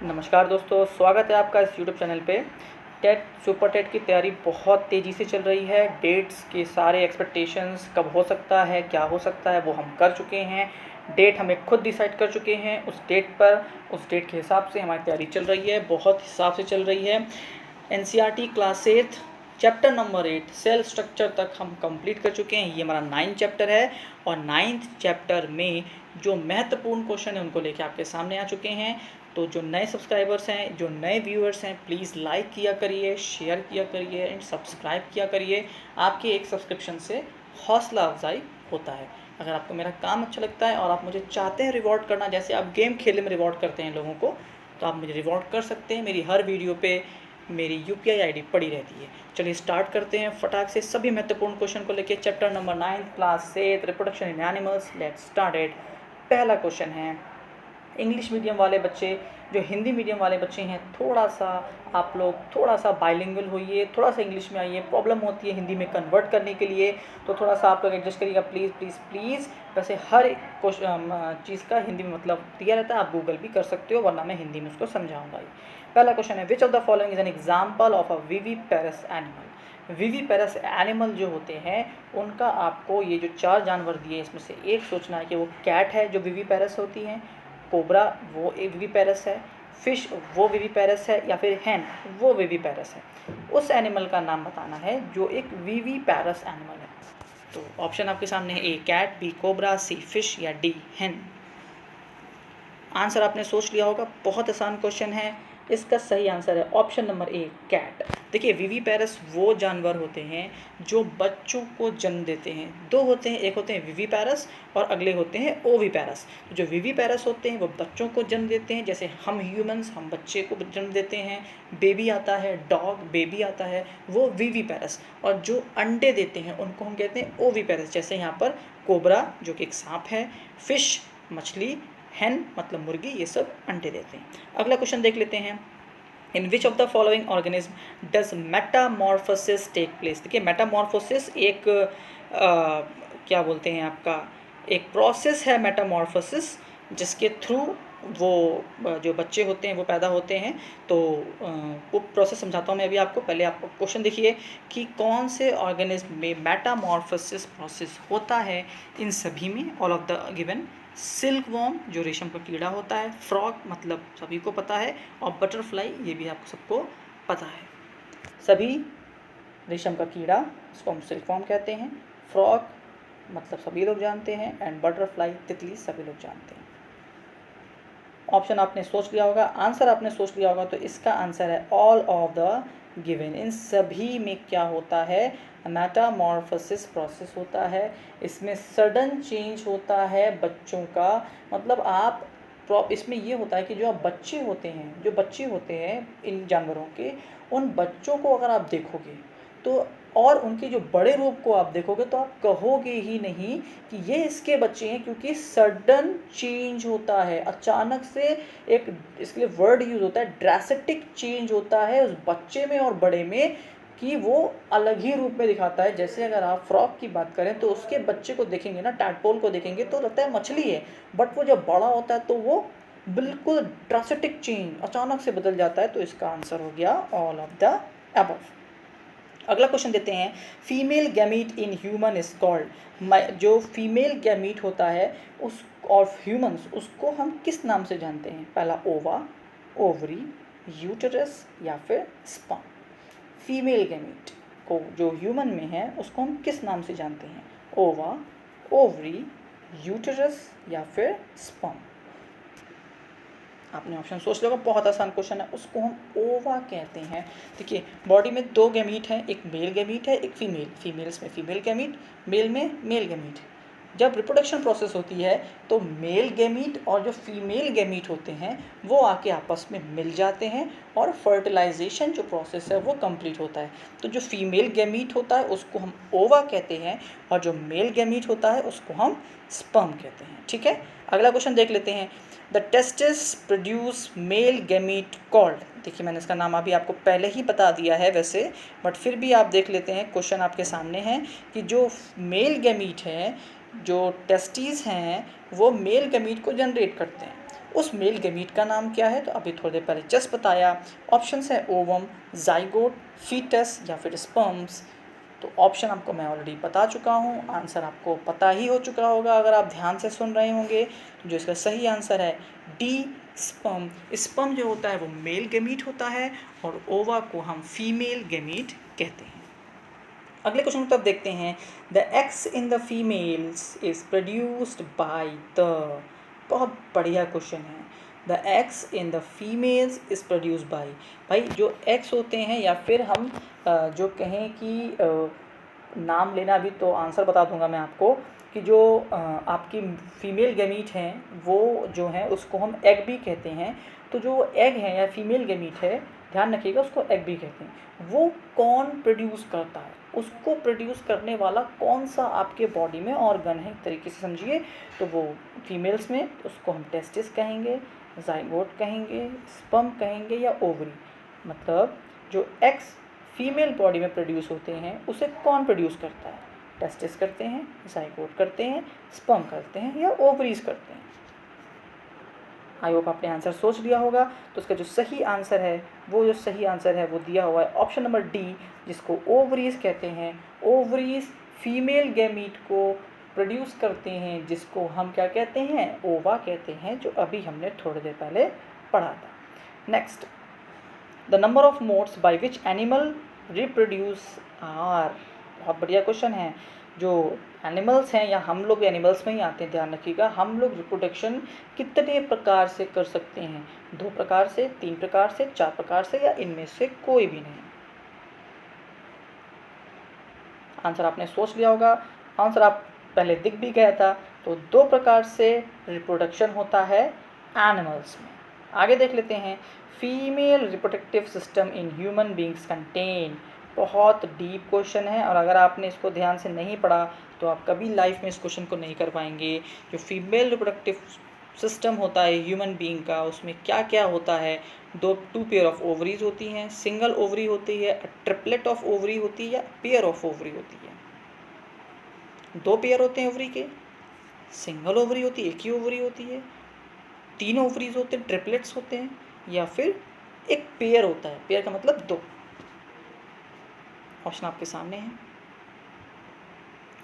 नमस्कार दोस्तों, स्वागत है आपका इस यूट्यूब चैनल पे। टेट सुपर टेट की तैयारी बहुत तेज़ी से चल रही है। डेट्स के सारे एक्सपेक्टेशंस कब हो सकता है, क्या हो सकता है, वो हम कर चुके हैं। डेट हमें खुद डिसाइड कर चुके हैं। उस डेट के हिसाब से हमारी तैयारी चल रही है, बहुत हिसाब से चल रही है। NCERT class 8 chapter number 8 cell structure तक हम कंप्लीट कर चुके हैं। ये हमारा 9th चैप्टर है और 9th चैप्टर में जो महत्वपूर्ण क्वेश्चन है उनको लेके आपके सामने आ चुके हैं। तो जो नए सब्सक्राइबर्स हैं, जो नए व्यूअर्स हैं, प्लीज़ लाइक किया करिए, शेयर किया करिए एंड सब्सक्राइब किया करिए। आपके एक सब्सक्रिप्शन से हौसला अफजाई होता है। अगर आपको मेरा काम अच्छा लगता है और आप मुझे चाहते हैं रिवॉर्ड करना, जैसे आप गेम खेलने में रिवॉर्ड करते हैं लोगों को, तो आप मुझे रिवॉर्ड कर सकते हैं। मेरी हर वीडियो पे मेरी UPI ID पड़ी रहती है। चलिए स्टार्ट करते हैं फटाक से सभी महत्वपूर्ण क्वेश्चन को लेकर। Chapter number 9 class 8 reproduction in animals, let's start. पहला क्वेश्चन है, इंग्लिश मीडियम वाले बच्चे, जो हिंदी मीडियम वाले बच्चे हैं, आप लोग थोड़ा सा बाइलिंगुअल होइए, थोड़ा सा इंग्लिश में आइए। प्रॉब्लम होती है हिंदी में कन्वर्ट करने के लिए, तो थोड़ा सा आप लोग एडजस्ट करिएगा प्लीज़ प्लीज़ प्लीज़। वैसे हर एक चीज़ का हिंदी में मतलब दिया रहता है, आप गूगल भी कर सकते हो, वरना मैं हिंदी में उसको समझाऊंगा ही। पहला क्वेश्चन है, which of the following is an example of a viviparous animal. Viviparous animal जो होते हैं उनका आपको ये जो 4 जानवर दिए इसमें से एक सोचना है कि वो कैट है जो विविपेरस होती हैं, कोबरा वो एक विविपेरस है, फिश वो विविपेरस है, या फिर हैन वो विविपेरस है। उस एनिमल का नाम बताना है जो एक विविपेरस एनिमल है। तो ऑप्शन आपके सामने है, ए कैट, बी कोबरा, सी फिश या डी हैन। आंसर आपने सोच लिया होगा, बहुत आसान क्वेश्चन है। इसका सही आंसर है ऑप्शन नंबर ए कैट। देखिए विविपेरस वो जानवर होते हैं जो बच्चों को जन्म देते हैं। दो होते हैं, एक होते हैं विविपेरस और अगले होते हैं ओविपेरस। जो विविपेरस होते हैं वो बच्चों को जन्म देते हैं, जैसे हम ह्यूमंस, हम बच्चे को जन्म देते हैं, बेबी आता है, डॉग बेबी आता है, वो विविपेरस। और जो अंडे देते हैं उनको हम कहते हैं ओविपेरस, जैसे यहाँ पर कोबरा जो कि एक सांप है, फिश मछली, हैन मतलब मुर्गी, ये सब अंडे देते हैं। अगला क्वेश्चन देख लेते हैं, in which of the following organism does metamorphosis take place. देखिए मेटामॉर्फोसिस एक क्या बोलते हैं आपका, एक प्रोसेस है मेटामॉर्फोसिस, जिसके थ्रू वो जो बच्चे होते हैं वो पैदा होते हैं। तो वो प्रोसेस समझाता हूँ मैं अभी आपको। पहले आप क्वेश्चन देखिए कि कौन से ऑर्गेनिज्म में मेटामॉर्फोसिस प्रोसेस होता है। इन सभी में all of the given, silk worm जो रेशम का कीड़ा होता है, फ्रॉग मतलब सभी को पता है, और बटरफ्लाई ये भी आपको सबको पता है। सभी रेशम का कीड़ा इसको हम सिल्क वॉर्म कहते हैं, फ्रॉग मतलब सभी लोग जानते हैं, एंड बटरफ्लाई तितली सभी लोग जानते हैं। ऑप्शन आपने सोच लिया होगा, आंसर आपने सोच लिया होगा, तो इसका आंसर है ऑल ऑफ द गिवन। इन सभी में क्या होता है, मेटामॉर्फोसिस प्रोसेस होता है। इसमें सडन चेंज होता है बच्चों का, मतलब आप इसमें ये होता है कि जो आप बच्चे होते हैं, जो बच्चे होते हैं इन जानवरों के, उन बच्चों को अगर आप देखोगे तो और उनके जो बड़े रूप को आप देखोगे तो आप कहोगे ही नहीं कि ये इसके बच्चे हैं, क्योंकि सडन चेंज होता है, अचानक से एक इसके लिए वर्ड यूज़ होता है ड्रास्टिक चेंज होता है उस बच्चे में और बड़े में, कि वो अलग ही रूप में दिखाता है। जैसे अगर आप फ्रॉग की बात करें तो उसके बच्चे को देखेंगे ना, टैडपोल को देखेंगे तो लगता है मछली है, बट वो जब बड़ा होता है तो वो बिल्कुल ड्रास्टिक चेंज अचानक से बदल जाता है। तो इसका आंसर हो गया ऑल ऑफ द अबव। अगला क्वेश्चन देते हैं, female gamete in human is called. जो फीमेल गैमीट होता है उस और ह्यूमंस, उसको हम किस नाम से जानते हैं। पहला ओवा, ओवरी, यूटेरस या फिर स्पर्म। फीमेल गैमीट को जो ह्यूमन में है उसको हम किस नाम से जानते हैं, ओवा, ओवरी, यूटेरस या फिर स्पर्म। आपने ऑप्शन सोच लिया, बहुत आसान क्वेश्चन है। उसको हम ओवा कहते हैं। देखिए बॉडी में 2 गैमीट हैं, एक मेल गैमीट है, एक फीमेल। फीमेल्स में फीमेल गैमीट, मेल में मेल गैमीट। जब रिप्रोडक्शन प्रोसेस होती है तो मेल गैमीट और जो फीमेल गैमीट होते हैं वो आके आपस में मिल जाते हैं और फर्टिलाइजेशन जो प्रोसेस है वो कंप्लीट होता है। तो जो फीमेल गैमीट होता है उसको हम ओवा कहते हैं और जो मेल गैमीट होता है उसको हम स्पर्म कहते हैं। ठीक है, अगला क्वेश्चन देख लेते हैं, the testis produce male gamete called. देखिए मैंने इसका नाम अभी आपको पहले ही बता दिया है वैसे, बट फिर भी आप देख लेते हैं, क्वेश्चन आपके सामने है कि जो मेल गैमीट है, जो टेस्टिस हैं वो मेल गैमीट को जनरेट करते हैं, उस मेल गैमीट का नाम क्या है? तो अभी थोड़ी देर पहले जस्ट बताया। ऑप्शंस है ओवम, जाइगोट, फीटस या फिर स्पर्म्स। तो ऑप्शन आपको मैं ऑलरेडी बता चुका हूँ, आंसर आपको पता ही हो चुका होगा अगर आप ध्यान से सुन रहे होंगे। तो जो इसका सही आंसर है डी, स्पर्म। स्पर्म जो होता है वो मेल गैमीट होता है और ओवा को हम फीमेल गैमीट कहते हैं। अगले क्वेश्चन को तब देखते हैं। The x in the females is produced by the, बहुत बढ़िया क्वेश्चन है। The x in the females is produced by, भाई जो एक्स होते हैं या फिर हम जो कहें कि नाम लेना, अभी तो आंसर बता दूंगा मैं आपको कि जो आपकी फीमेल गैमीट हैं वो जो है उसको हम एग भी कहते हैं। तो जो एग है या फीमेल गैमीट है, ध्यान रखिएगा, उसको एग भी कहते हैं। वो कौन प्रोड्यूस करता है, उसको प्रोड्यूस करने वाला कौन सा आपके बॉडी में ऑर्गन है, एक तरीके से समझिए। तो वो फीमेल्स में उसको हम टेस्टिस कहेंगे, जाइगोट कहेंगे, स्पर्म कहेंगे या ओवरी। मतलब जो एक्स फीमेल बॉडी में प्रोड्यूस होते हैं उसे कौन प्रोड्यूस करता है? टेस्टिस करते हैं, जाइगोट करते हैं, स्पर्म करते हैं या ओवरीज करते हैं। आई होप आपने आंसर सोच लिया होगा। तो उसका जो सही आंसर है वो दिया हुआ है ऑप्शन नंबर डी, जिसको ओवरीज कहते हैं। ओवरीज फीमेल गैमीट को प्रोड्यूस करते हैं, जिसको हम क्या कहते हैं? ओवा कहते हैं, जो अभी हमने थोड़ी देर पहले पढ़ा था। Next, the number of modes by which animal reproduce are, बहुत बढ़िया क्वेश्चन है। जो एनिमल्स हैं या हम लोग एनिमल्स में ही आते हैं, ध्यान रखिएगा, हम लोग रिप्रोडक्शन कितने प्रकार से कर सकते हैं? 2 प्रकार से, 3 प्रकार से, 4 प्रकार से या इनमें से कोई भी नहीं? आंसर आपने सोच लिया होगा, आंसर आप पहले दिख भी गया था। तो 2 प्रकार से रिप्रोडक्शन होता है एनिमल्स में। आगे देख लेते हैं। Female reproductive system in human beings contain, बहुत डीप क्वेश्चन है और अगर आपने इसको ध्यान से नहीं पढ़ा तो आप कभी लाइफ में इस क्वेश्चन को नहीं कर पाएंगे। जो फीमेल रिप्रोडक्टिव सिस्टम होता है ह्यूमन बींग का, उसमें क्या क्या होता है? 2 पेयर ऑफ ओवरीज होती हैं, सिंगल ओवरी होती है, ट्रिपलेट ऑफ ओवरी होती है या पेयर ऑफ ओवरी होती है। 2 पेयर होते हैं ओवरी के, सिंगल ओवरी होती है, एक ही ओवरी होती है, 3 ओवरीज होते हैं, ट्रिपलेट्स होते हैं, या फिर एक पेयर होता है। पेयर का मतलब 2। ऑप्शन आपके सामने है।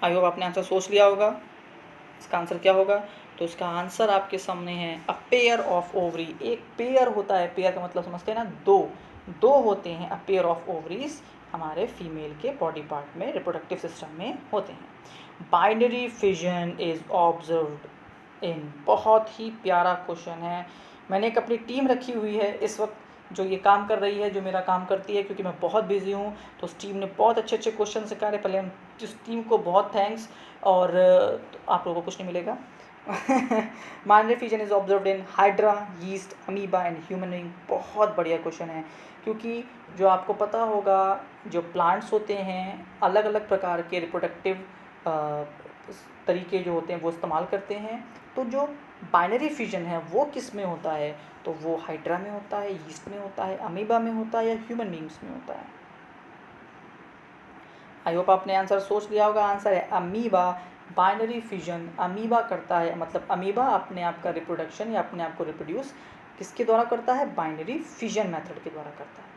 आई होप आपने आंसर सोच लिया होगा। इसका आंसर क्या होगा? तो इसका आंसर आपके सामने है अ पेयर ऑफ ओवरी। एक पेयर होता है, पेयर का मतलब समझते हैं ना, 2 होते हैं। अ पेयर ऑफ ओवरीज हमारे फीमेल के बॉडी पार्ट में, रिप्रोडक्टिव सिस्टम में होते हैं। Binary fission is observed in, बहुत ही प्यारा क्वेश्चन है। मैंने एक अपनी टीम रखी हुई है इस वक्त जो ये काम कर रही है, जो मेरा काम करती है, क्योंकि मैं बहुत बिजी हूँ। तो उस टीम ने बहुत अच्छे अच्छे क्वेश्चन सिखाए। पहले हम इस टीम को बहुत थैंक्स। और आप लोगों को कुछ नहीं मिलेगा। Binary fission is observed in hydra, yeast, amoeba and human being, बहुत बढ़िया क्वेश्चन है। क्योंकि जो आपको पता होगा, जो प्लांट्स होते हैं अलग अलग प्रकार के रिप्रोडक्टिव तरीके जो होते हैं वो इस्तेमाल करते हैं। तो जो बाइनरी फिजन है वो किस में होता है? तो वो हाइड्रा में होता है, यीस्ट में होता है, अमीबा में होता है या ह्यूमन बीइंग्स में होता है? आई होप आपने आंसर सोच लिया होगा। आंसर है अमीबा। बाइनरी फिजन अमीबा करता है, मतलब अमीबा अपने आप का रिप्रोडक्शन या अपने आप को रिप्रोड्यूस किसके द्वारा करता है? बाइनरी फिजन मेथड के द्वारा करता है।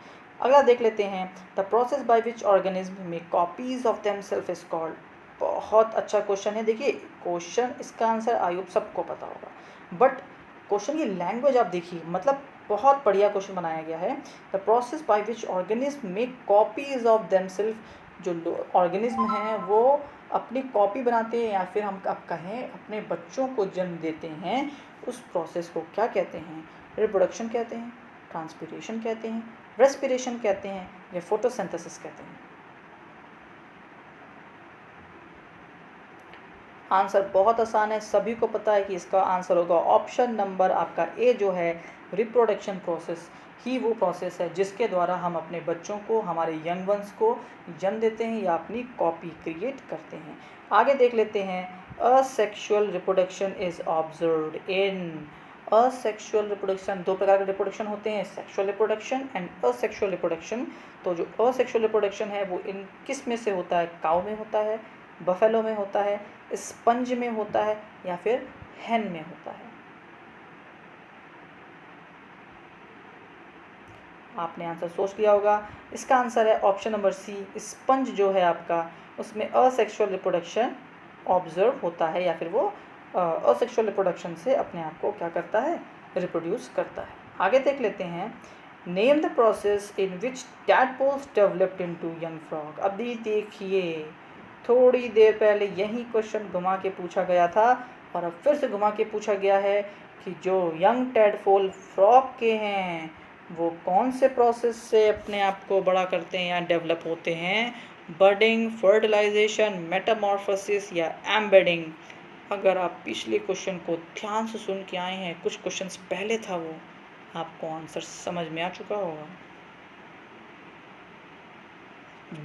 अगला देख लेते हैं। The process by which organism make copies of themselves is called, बहुत अच्छा क्वेश्चन है। देखिए क्वेश्चन, इसका आंसर आई होप सबको पता होगा, बट क्वेश्चन की लैंग्वेज आप देखिए, मतलब बहुत बढ़िया क्वेश्चन बनाया गया है। The process by which organism make copies of themselves, जो ऑर्गेनिज्म हैं वो अपनी कॉपी बनाते हैं या फिर हम अब कहें अपने बच्चों को जन्म देते हैं, उस प्रोसेस को क्या कहते हैं? रिप्रोडक्शन कहते हैं, ट्रांसपिरेशन कहते हैं, रेस्पिरेशन कहते हैं या फोटोसिंथेसिस कहते हैं? आंसर बहुत आसान है, सभी को पता है कि इसका आंसर होगा ऑप्शन नंबर आपका ए, जो है रिप्रोडक्शन प्रोसेस ही वो प्रोसेस है जिसके द्वारा हम अपने बच्चों को, हमारे यंग वंस को जन्म देते हैं या अपनी कॉपी क्रिएट करते हैं। आगे देख लेते हैं। Asexual reproduction is observed in, asexual reproduction, 2 प्रकार के रिप्रोडक्शन होते हैं, sexual reproduction and asexual reproduction. तो जो असेक्सुअल रिप्रोडक्शन है वो इन किस में से होता है? काऊ में होता है, बफेलो में होता है, स्पंज में होता है या फिर हैन में होता है? आपने आंसर सोच लिया होगा। इसका आंसर है ऑप्शन नंबर सी, स्पंज जो है आपका उसमें असेक्सुअल रिप्रोडक्शन ऑब्जर्व होता है, या फिर वो असेक्सुअल रिप्रोडक्शन से अपने आप को क्या करता है, रिप्रोड्यूस करता है। आगे देख लेते हैं, name the process in which tadpoles developed into young frog. अभी देखिए थोड़ी देर पहले यही क्वेश्चन घुमा के पूछा गया था और अब फिर से घुमा के पूछा गया है कि जो यंग टैडपोल फ्रॉग के हैं वो कौन से प्रोसेस से अपने आप को बड़ा करते हैं या डेवलप होते हैं, बर्डिंग, फर्टिलाइजेशन, मेटामॉर्फोसिस या एम्बेडिंग। अगर आप पिछले क्वेश्चन को ध्यान से सुन के आए हैं, कुछ क्वेश्चंस पहले था वो, आपको आंसर समझ में आ चुका होगा।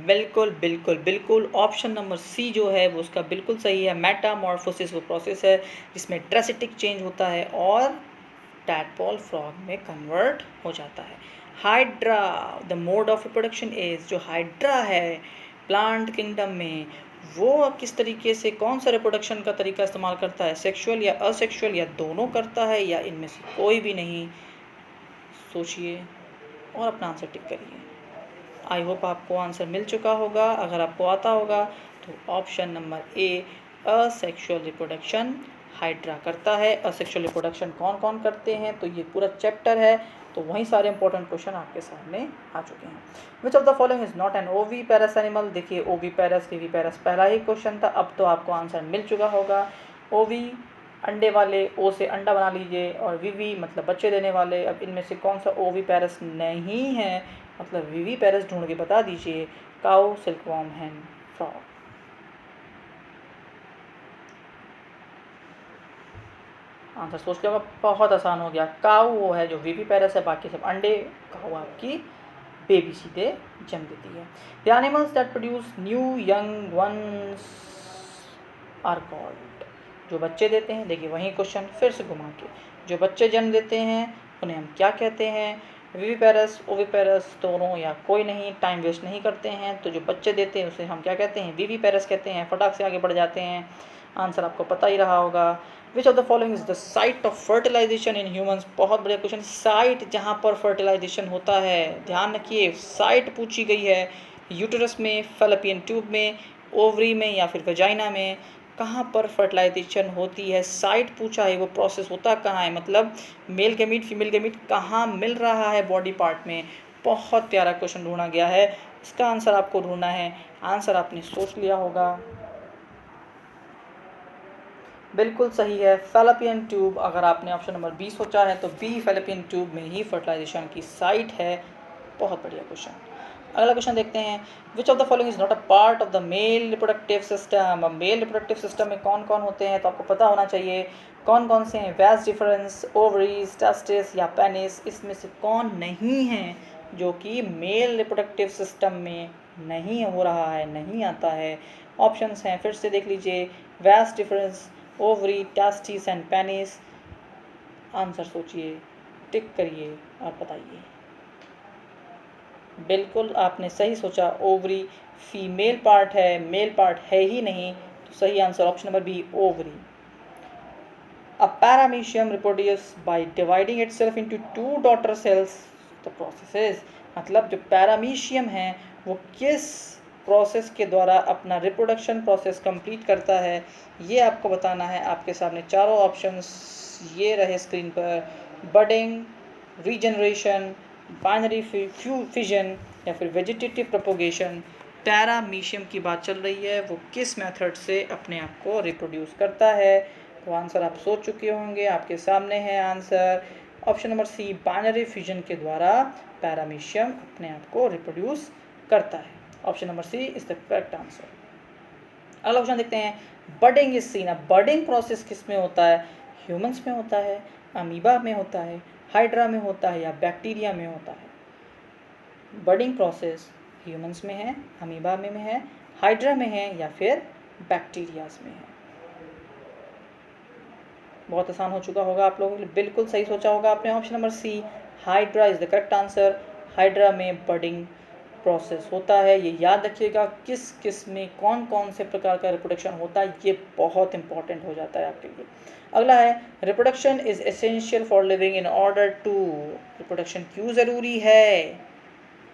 बिल्कुल बिल्कुल बिल्कुल, ऑप्शन नंबर सी जो है वो उसका बिल्कुल सही है। मेटामॉर्फोसिस वो प्रोसेस है जिसमें ड्रेसिटिक चेंज होता है और टैडपोल फ्रॉग में कन्वर्ट हो जाता है। Hydra, the mode of reproduction is, जो हाइड्रा है प्लांट किंगडम में, वो किस तरीके से, कौन सा रिप्रोडक्शन का तरीका इस्तेमाल करता है, सेक्सुअल या असेक्सुअल या दोनों करता है या इनमें से कोई भी नहीं। सोचिए और अपना आंसर टिक करिए। आई होप आपको आंसर मिल चुका होगा। अगर आपको आता होगा तो option number A, asexual reproduction hydra करता है। असेक्सुअल रिप्रोडक्शन कौन कौन करते हैं, तो ये पूरा चैप्टर है, तो वहीं सारे इंपॉर्टेंट क्वेश्चन आपके सामने आ चुके हैं। विच of the following is not an ओवी पैरस एनिमल। देखिए ओवी पैरस, वीवी पैरस पहला ही क्वेश्चन था, अब तो आपको आंसर मिल चुका होगा। ओवी अंडे वाले, ओ से अंडा बना लीजिए, और वीवी मतलब बच्चे देने वाले। अब इनमें से कौन सा ओवी पैरस नहीं है, मतलब वीवी पैरस ढूंढ के बता दीजिए। काउ, सिल्कवॉर्म, हैन, फ्रॉग। आंसर सोच लिया होगा, बहुत आसान हो गया। काउ वो है जो वीवी पैरस है, बाकी सब अंडे। काउ आपकी बेबी सीधे जन्म देती है। The animals that produce new young ones are called. जो बच्चे देते हैं, देखिए वही क्वेश्चन फिर से घुमा के, जो बच्चे जन्म देते हैं उन्हें हम क्या कहते हैं, वीवीपैरस, ओवीपैरस, दोनों या कोई नहीं, टाइम वेस्ट नहीं करते हैं। तो जो बच्चे देते हैं उसे हम क्या कहते हैं, वीवीपैरस कहते हैं। फटाक से आगे बढ़ जाते हैं, आंसर आपको पता ही रहा होगा। Which of the following is the site of fertilisation in humans. बहुत बढ़िया क्वेश्चन, साइट जहाँ पर फर्टिलाइजेशन होता है, ध्यान रखिए साइट पूछी गई है। यूटरस में, फैलोपियन ट्यूब में, ओवरी में या फिर वेजाइना में, कहाँ पर फर्टिलाइजेशन होती है, साइट पूछा है। वो प्रोसेस होता कहाँ है, मतलब मेल गैमीट फीमेल गैमीट कहाँ मिल रहा है बॉडी पार्ट में। बहुत प्यारा क्वेश्चन ढूंढा गया है, इसका आंसर आपको ढूंढना है। आंसर आपने सोच लिया होगा, बिल्कुल सही है फैलोपियन ट्यूब। अगर आपने ऑप्शन नंबर बी सोचा है तो बी फैलोपियन ट्यूब में ही फर्टिलाइजेशन की साइट है। बहुत बढ़िया क्वेश्चन। अगला क्वेश्चन देखते हैं, विच of the following is not a part of the male reproductive system. अब मेल रिप्रोडक्टिव सिस्टम में कौन कौन होते हैं तो आपको पता होना चाहिए कौन कौन से हैं। वैस डिफरेंस, ओवरीज, टेस्टिस या पेनिस, इसमें से कौन नहीं है जो कि मेल रिप्रोडक्टिव सिस्टम में नहीं हो रहा है, नहीं आता है। ऑप्शंस हैं, फिर से देख लीजिए, vas deferens, ovary, testis and penis. Answer सोचिए, टिक करिए और बताइए। बिल्कुल आपने सही सोचा, ओवरी फीमेल पार्ट है, मेल पार्ट है ही नहीं, तो सही answer option number B, ovary. A paramecium reproduce by dividing itself into two daughter cells. The process, मतलब जो पैरामीशियम है वो किस प्रोसेस के द्वारा अपना रिप्रोडक्शन प्रोसेस कंप्लीट करता है, ये आपको बताना है। आपके सामने चारों ऑप्शंस ये रहे स्क्रीन पर, बडिंग, रीजनरेशन, बाइनरी फ्यूजन या फिर वेजिटेटिव प्रोपोगेशन। पैरामीशियम की बात चल रही है, वो किस मेथड से अपने आप को रिप्रोड्यूस करता है। तो आंसर आप सोच चुके होंगे, आपके सामने है answer option number C, binary fusion के द्वारा पैरामीशियम अपने आप को रिप्रोड्यूस करता है। Option number C is the correct answer. अगला क्वेश्चन देखते हैं, बडिंग इज सीन। अब बडिंग प्रोसेस किस में होता है, ह्यूमंस में होता है, अमीबा में होता है, हाइड्रा में होता है या बैक्टीरिया में होता है। बडिंग प्रोसेस ह्यूमंस में है, अमीबा में है, हाइड्रा में है या फिर बैक्टीरियाज में है। बहुत आसान हो चुका होगा आप लोगों के लिए, बिल्कुल सही सोचा होगा आपने। Option number C, hydra is the correct answer. Hydra में बडिंग प्रोसेस होता है। ये याद रखिएगा, किस किस में कौन कौन से प्रकार का रिप्रोडक्शन होता है, ये बहुत इंपॉर्टेंट हो जाता है आपके लिए। अगला है reproduction is essential for living in order to. Reproduction क्यों ज़रूरी है,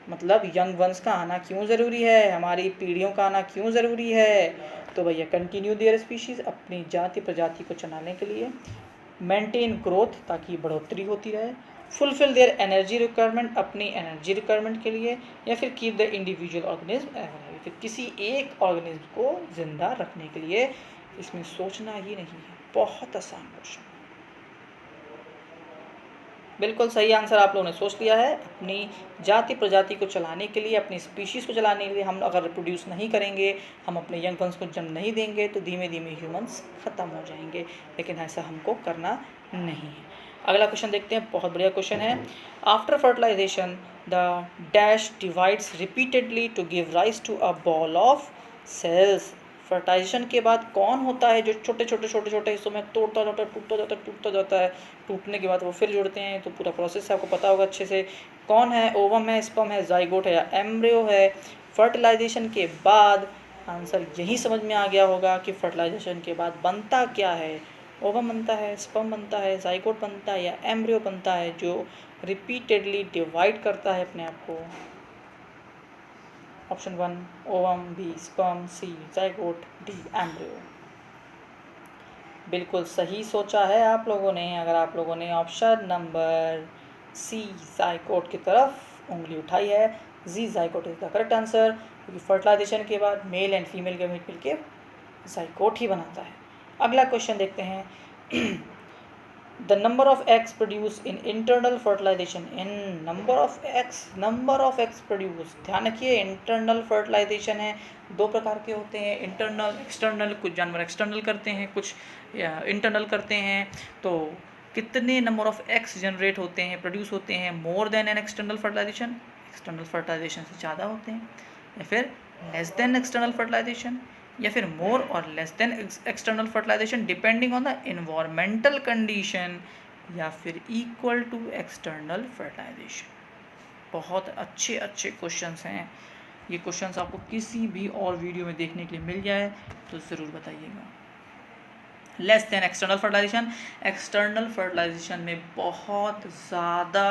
मतलब यंग वंस का आना क्यों ज़रूरी है, हमारी पीढ़ियों का आना क्यों ज़रूरी है। तो भैया कंटिन्यू देयर स्पीशीज़, अपनी जाति प्रजाति को चलाने के लिए, मेंटेन ग्रोथ ताकि बढ़ोतरी होती रहे, फुलफिल देयर एनर्जी रिक्वायरमेंट, अपनी एनर्जी रिक्वायरमेंट के लिए, या फिर keep the individual organism alive, फिर किसी एक ऑर्गेनिज्म को ज़िंदा रखने के लिए। इसमें सोचना ही नहीं है, बहुत आसान क्वेश्चन। बिल्कुल सही आंसर आप लोगों ने सोच लिया है। अपनी जाति प्रजाति को चलाने के लिए, अपनी स्पीशीज़ को चलाने के लिए हम अगर रिप्रोड्यूस नहीं करेंगे, हम अपने यंग वंस को जन्म नहीं देंगे, तो धीमे धीमे ह्यूमंस ख़त्म हो जाएंगे, लेकिन ऐसा हमको करना नहीं है। अगला क्वेश्चन देखते हैं, बहुत बढ़िया क्वेश्चन है। After fertilization the dash divides repeatedly to give rise to a ball of cells. Fertilization के बाद कौन होता है जो छोटे छोटे हिस्सों में तोड़ता जाता है, टूटता जाता है, टूटने के बाद वो फिर जुड़ते हैं। तो पूरा प्रोसेस आपको पता होगा अच्छे से। कौन है, ओवम है, स्पर्म है, जाइगोट है या एम्ब्रियो है। फर्टिलाइजेशन के बाद आंसर यही समझ में आ गया होगा कि फर्टिलाइजेशन के बाद बनता क्या है। ओवम बनता है, स्पर्म बनता है, जाइगोट बनता है या एम्ब्रियो बनता है, जो रिपीटेडली डिवाइड करता है अपने आप को। ऑप्शन 1 ओवम, बी स्पर्म, सी जाइगोट, डी एम्ब्रियो। बिल्कुल सही सोचा है आप लोगों ने। अगर आप लोगों ने ऑप्शन नंबर सी जाइगोट की तरफ उंगली उठाई है, जी zygote is the correct answer, क्योंकि फर्टिलाइजेशन के बाद मेल एंड फीमेल गैमेट मिलके जाइगोट ही बनाता है। अगला क्वेश्चन देखते हैं। The number of eggs produced in internal fertilization, in number of eggs produced, ध्यान रखिए इंटरनल फर्टिलाइजेशन है, दो प्रकार के होते हैं, इंटरनल एक्सटर्नल। कुछ जानवर एक्सटर्नल करते हैं, कुछ इंटरनल करते हैं। तो कितने नंबर ऑफ एग्स जनरेट होते हैं, प्रोड्यूस होते हैं more than an external fertilization, external fertilization से ज़्यादा होते हैं, या फिर लेस देन एक्सटर्नल फर्टिलाइजेशन, या फिर मोर और less than external fertilization depending on the environmental condition, या फिर इक्वल टू एक्सटर्नल फर्टिलाइजेशन। बहुत अच्छे क्वेश्चंस हैं। ये क्वेश्चंस आपको किसी भी और वीडियो में देखने के लिए मिल जाए तो ज़रूर बताइएगा। Less than external fertilization, external fertilization में बहुत ज़्यादा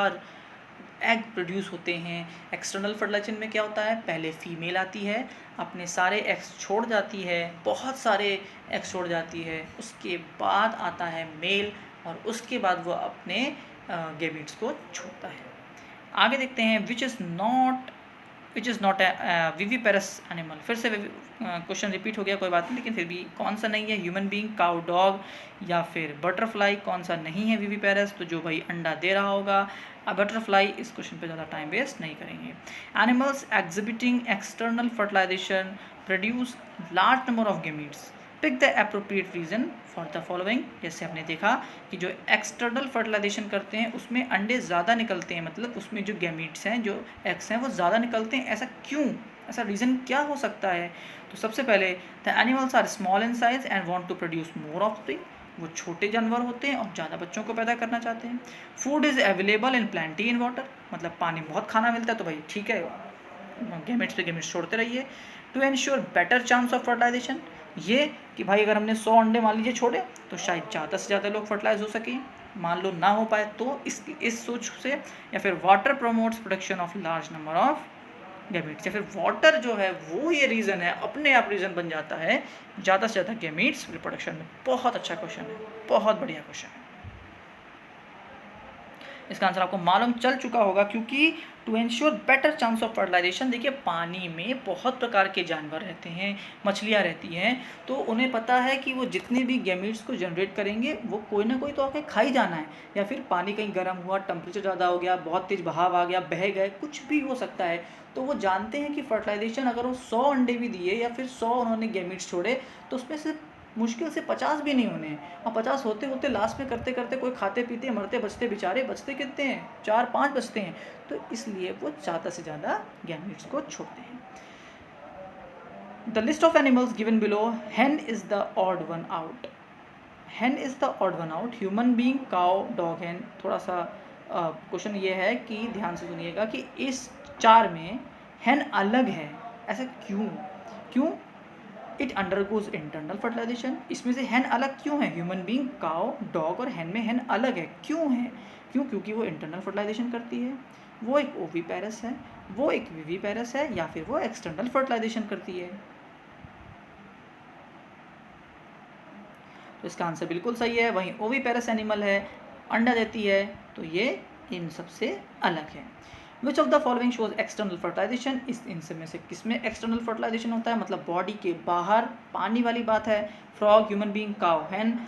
एग प्रोड्यूस होते हैं। एक्सटर्नल फर्टिलाइजेशन में क्या होता है, पहले फीमेल आती है, अपने सारे एग्स छोड़ जाती है, बहुत सारे एग्स छोड़ जाती है, उसके बाद आता है मेल, और उसके बाद वो अपने गैमेट्स को छोड़ता है। आगे देखते हैं, which is not a viviparous animal. फिर से क्वेश्चन रिपीट हो गया, कोई बात नहीं, लेकिन फिर भी कौन सा नहीं है, ह्यूमन बीइंग, काउ, डॉग या फिर बटरफ्लाई, कौन सा नहीं है विविपेरस। तो जो भाई अंडा दे रहा होगा बटरफ्लाई। इस क्वेश्चन पे ज़्यादा टाइम वेस्ट नहीं करेंगे। Animals exhibiting external fertilization produce large number of gametes, pick the appropriate reason for the following. जैसे हमने देखा कि जो एक्सटर्नल फर्टिलाइजेशन करते हैं उसमें अंडे ज़्यादा निकलते हैं, मतलब उसमें जो गैमीट्स हैं, जो एग्स हैं, वो ज़्यादा निकलते हैं। ऐसा क्यों, ऐसा रीज़न क्या हो सकता है। तो सबसे पहले the animals are small in size and want to produce more offspring, वो छोटे जानवर होते हैं और ज़्यादा बच्चों को पैदा करना चाहते हैं। Food is available in plenty in water, मतलब पानी बहुत खाना मिलता है, तो भाई ठीक है गैमेट्स पे गैमेट्स छोड़ते रहिए। To ensure better chance of fertilization, ये कि भाई अगर हमने 100 अंडे मान लीजिए छोड़े तो शायद ज़्यादा से ज़्यादा लोग फर्टिलाइज हो सकें, मान लो ना हो पाए तो इस सोच से। या फिर water promotes production of large number of gametes, या फिर वाटर जो है वो ये रीज़न है, अपने आप रीज़न बन जाता है ज़्यादा से ज़्यादा गैमीट्स रिप्रोडक्शन में। बहुत अच्छा क्वेश्चन है, बहुत बढ़िया क्वेश्चन है। इसका आंसर आपको मालूम चल चुका होगा, क्योंकि to ensure better chance of fertilization, देखिए पानी में बहुत प्रकार के जानवर रहते हैं, मछलियाँ रहती हैं, तो उन्हें पता है कि वो जितने भी गैमीट्स को जनरेट करेंगे वो कोई ना कोई तो आके खा ही जाना है। या फिर पानी कहीं गर्म हुआ, टेम्परेचर ज़्यादा हो गया, बहुत तेज़ बहाव आ गया, बह गए, कुछ भी हो सकता है। तो वो जानते हैं कि फर्टिलाइजेशन अगर वो 100 अंडे भी दिए या फिर 100 उन्होंने गैमीट्स छोड़े, तो उसमें से मुश्किल से 50 भी नहीं होने, और 50 होते होते लास्ट में करते करते कोई खाते पीते मरते बचते, बेचारे बचते कितने हैं, 4-5 बचते हैं। तो इसलिए वो ज़्यादा से ज़्यादा गैमीट्स को छोड़ते हैं। The list of animals given below, hen is the odd one out, hen is the odd one out, human being, cow, dog, hen। थोड़ा सा क्वेश्चन ये है कि ध्यान से सुनिएगा कि इस 4 में हैन अलग है, ऐसा क्यों? क्यों? इट अंडरगोज इंटरनल फर्टिलाइजेशन, इसमें से हैन अलग क्यों है? ह्यूमन बींग, काउ, डॉग और हैन में हैन अलग है, क्यों है? क्यों? क्योंकि वो इंटरनल फर्टिलाइजेशन करती है, वो एक ओवीपेरस है, वो एक विवीपेरस है, या फिर वो एक्सटर्नल फर्टिलाइजेशन करती है। तो इसका आंसर बिल्कुल सही है। वहीं ओवीपेरस एनिमल है, अंडा देती है, तो ये इन सबसे अलग है। Which of the following shows external fertilization, इन सब में से किसमें एक्सटर्नल फर्टिलाइजेशन होता है, मतलब बॉडी के बाहर, पानी वाली बात है। फ्रॉग, ह्यूमन बींग, काउ, हैन।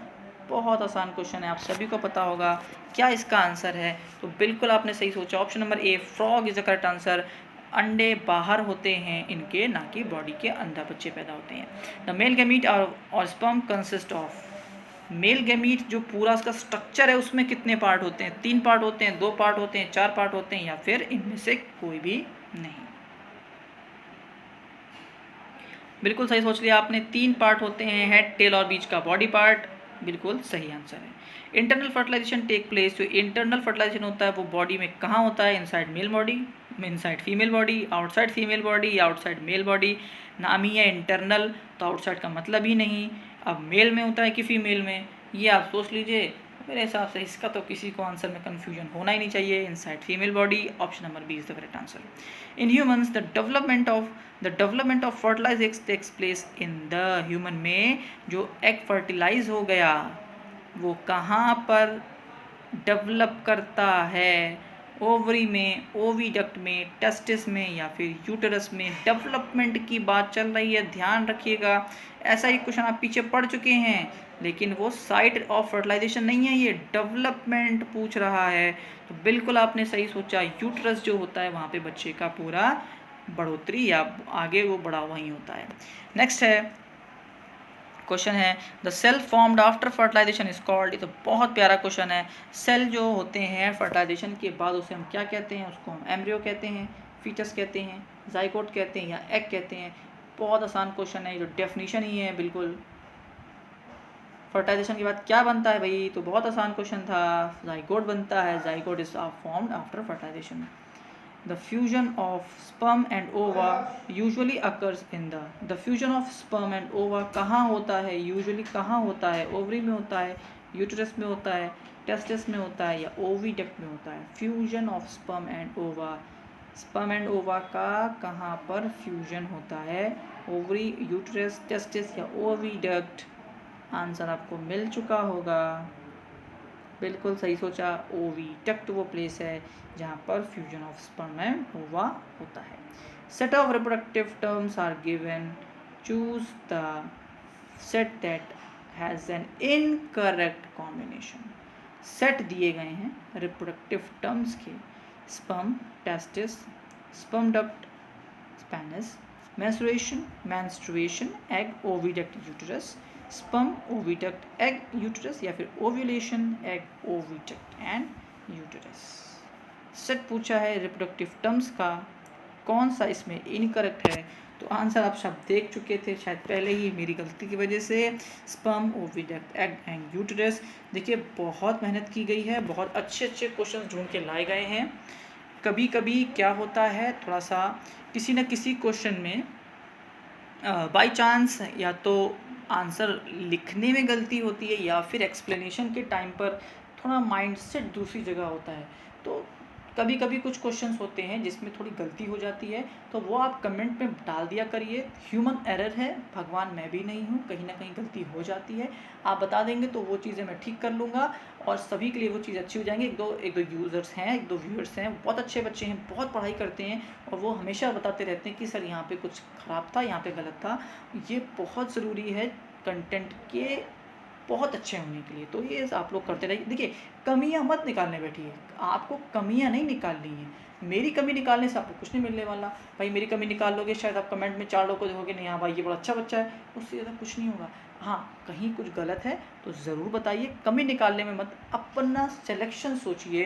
बहुत आसान क्वेश्चन है, आप सभी को पता होगा क्या इसका आंसर है। तो बिल्कुल आपने सही सोचा, option number A frog is the correct answer. अंडे बाहर होते हैं इनके, ना कि बॉडी के अंदर बच्चे पैदा होते हैं। द मेल गैमीट और sperm consist of, male gamete जो पूरा उसका स्ट्रक्चर है उसमें कितने पार्ट होते हैं? 3 पार्ट होते हैं, 2 पार्ट होते हैं, 4 पार्ट होते हैं, या फिर इनमें से कोई भी नहीं? बिल्कुल सही सोच लिया आपने, 3 पार्ट होते हैं, हेड, टेल और बीच का बॉडी पार्ट। बिल्कुल सही आंसर है। इंटरनल फर्टिलाइजेशन टेक प्लेस, जो इंटरनल फर्टिलाइजेशन होता है वो बॉडी में कहाँ होता है? Inside male body, inside female body, outside female body या आउटसाइड मेल बॉडी? नाम ही है इंटरनल, तो आउटसाइड का मतलब ही नहीं। अब मेल में होता है कि फीमेल में, ये आप सोच लीजिए। मेरे हिसाब से इसका तो किसी को आंसर में कन्फ्यूजन होना ही नहीं चाहिए। Inside female body, option number B is the correct answer. In humans the development of fertilize eggs takes place in the human में जो एग फर्टिलाइज हो गया वो कहाँ पर डेवलप करता है? ओवरी में, ओविडक्ट में, टेस्टिस में या फिर यूटरस में? डेवलपमेंट की बात चल रही है, ध्यान रखिएगा। ऐसा ही क्वेश्चन आप पीछे पढ़ चुके हैं, लेकिन वो साइट ऑफ फर्टिलाइजेशन नहीं है, ये डेवलपमेंट पूछ रहा है। तो बिल्कुल आपने सही सोचा, यूटरस जो होता है वहाँ पे बच्चे का पूरा बढ़ोतरी या आगे वो बड़ा वहीं होता है। नेक्स्ट है क्वेश्चन है the cell formed after fertilization is called. ये तो बहुत प्यारा क्वेश्चन है। सेल जो होते हैं फर्टिलाइजेशन के बाद उसे हम क्या कहते हैं? उसको हम एम्ब्रियो कहते हैं, फीटस कहते हैं, जाइगोट कहते हैं या एग कहते हैं? बहुत आसान क्वेश्चन है, जो डेफिनेशन ही है बिल्कुल। फर्टिलाइजेशन के बाद क्या बनता है भाई? तो बहुत आसान क्वेश्चन था, जाइगोट बनता है। Zygote is formed after fertilization. The fusion of sperm and ova usually occurs in the fusion of sperm and ova कहाँ होता है? usually कहाँ होता है? ओवरी में होता है, यूटरस में होता है, टेस्टिस में होता है या ओविडक्ट में होता है? फ्यूजन ऑफ स्पर्म एंड ओवा, स्पर्म एंड ओवा का कहाँ पर फ्यूजन होता है? ओवरी, यूटरस, टेस्टिस या ओविडक्ट? आंसर आपको मिल चुका होगा। बिल्कुल सही सोचा, ओविडक्ट वो प्लेस है जहाँ पर fusion of sperm and ova होता है। Set of reproductive terms are given, choose the set that has an incorrect combination. Set दिए गए हैं रिप्रोडक्टिव टर्म्स के, sperm, testis, sperm duct, penis, menstruation, egg, oviduct, uterus, sperm, oviduct, egg, uterus या फिर ovulation, egg, oviduct and uterus. Set पूछा है reproductive terms का, कौन सा इसमें इनकरेक्ट है? तो आंसर आप सब देख चुके थे शायद पहले ही, मेरी गलती की वजह से। Sperm, oviduct, egg and uterus. देखिए बहुत मेहनत की गई है, बहुत अच्छे अच्छे क्वेश्चन ढूंढ के लाए गए हैं। कभी कभी क्या होता है, थोड़ा सा किसी न किसी क्वेश्चन में बाय चांस या तो आंसर लिखने में गलती होती है या फिर एक्सप्लेनेशन के टाइम पर थोड़ा माइंडसेट दूसरी जगह होता है। तो कभी कभी कुछ क्वेश्चंस होते हैं जिसमें थोड़ी गलती हो जाती है, तो वो आप कमेंट में डाल दिया करिए। ह्यूमन एरर है, भगवान मैं भी नहीं हूँ, कहीं ना कहीं गलती हो जाती है। आप बता देंगे तो वो चीज़ें मैं ठीक कर लूँगा और सभी के लिए वो चीज़ अच्छी हो जाएंगी। एक दो यूज़र्स हैं, एक दो व्यूअर्स हैं, बहुत अच्छे बच्चे हैं, बहुत पढ़ाई करते हैं और वो हमेशा बताते रहते हैं कि सर यहाँ पे कुछ ख़राब था, यहाँ पे गलत था। ये बहुत ज़रूरी है कंटेंट के बहुत अच्छे होने के लिए, तो ये आप लोग करते रहिए। देखिए कमियां मत निकालने बैठिए, आपको कमियां नहीं निकालनी है। मेरी कमी निकालने से आपको कुछ नहीं मिलने वाला। भाई मेरी कमी निकाल लोगे, शायद आप कमेंट में 4 लोगों को देखोगे नहीं हाँ भाई ये बड़ा अच्छा बच्चा है, उससे ज़्यादा कुछ नहीं होगा। हाँ कहीं कुछ गलत है तो ज़रूर बताइए, कमी निकालने में मत, अपना सिलेक्शन सोचिए